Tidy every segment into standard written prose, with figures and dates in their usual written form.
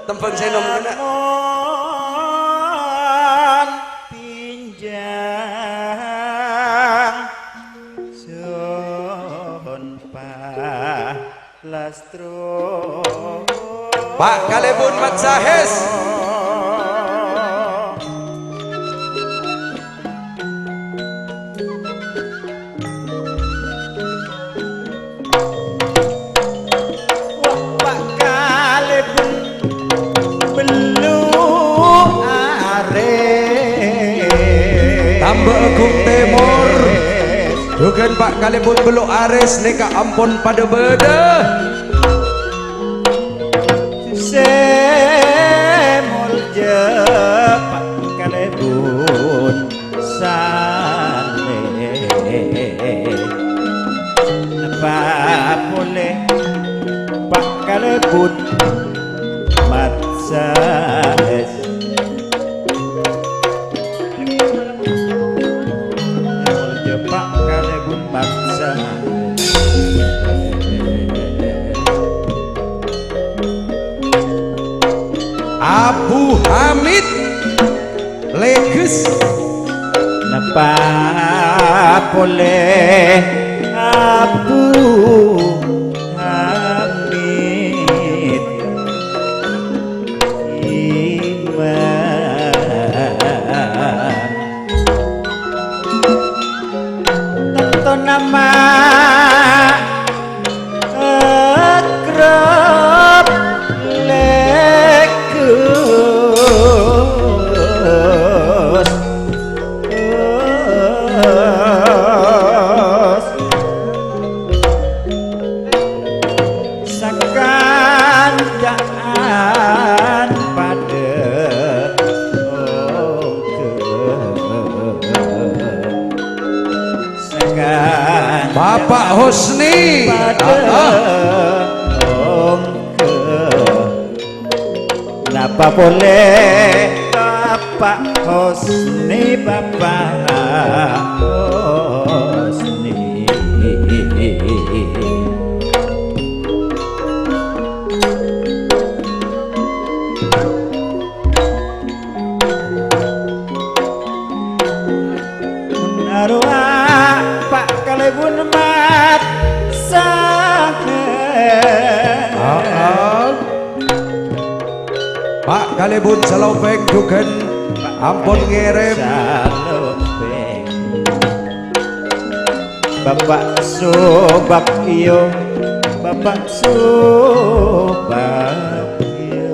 Tempeng senom kena. Pinjang son palastro. Pak Kalebun Mat Sahes. Pak Kalebun belu ares. Tambah Agung Timur. Dugan Pak Kalebun belu ares neka ampun pada beda. Semul je Pak Kalebun sale apa boleh Pak Kalebun mat saes semul je Pak Kalebun mat saes. Abu Hamid Leges. Napa boleh Abu Hamid Iman tentu nama akrab sakandaan pada Bapak Husni pada kenapa boleh Bapak Husni Bapak Husni arwah Pak Kalebun mat sahes. Pak Kalebun Salopeng Dugan ampun ngirim Salopeng Bapak Subak iyo Bapak Subak iyo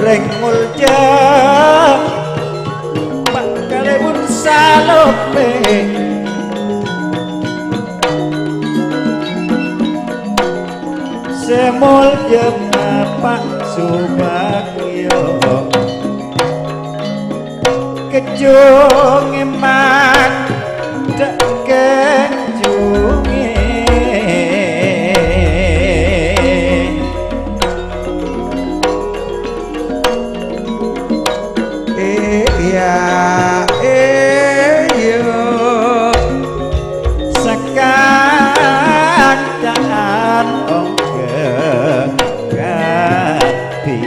Rengul jah Pak Kalebun Salopeng semul jah Pak Subagyo kejung emak dak kejunge sakandaan ongke kapi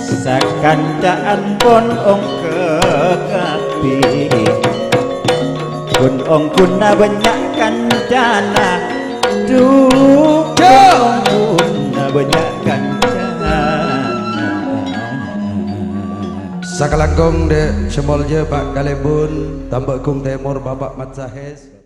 sakandaan pun ongke kapi pun ongkuna banyak kancana ongkuna banyak kancana Sakalangkong de semolje Pak Kalebun tambah Agung Timur Bapak Mat Sahes.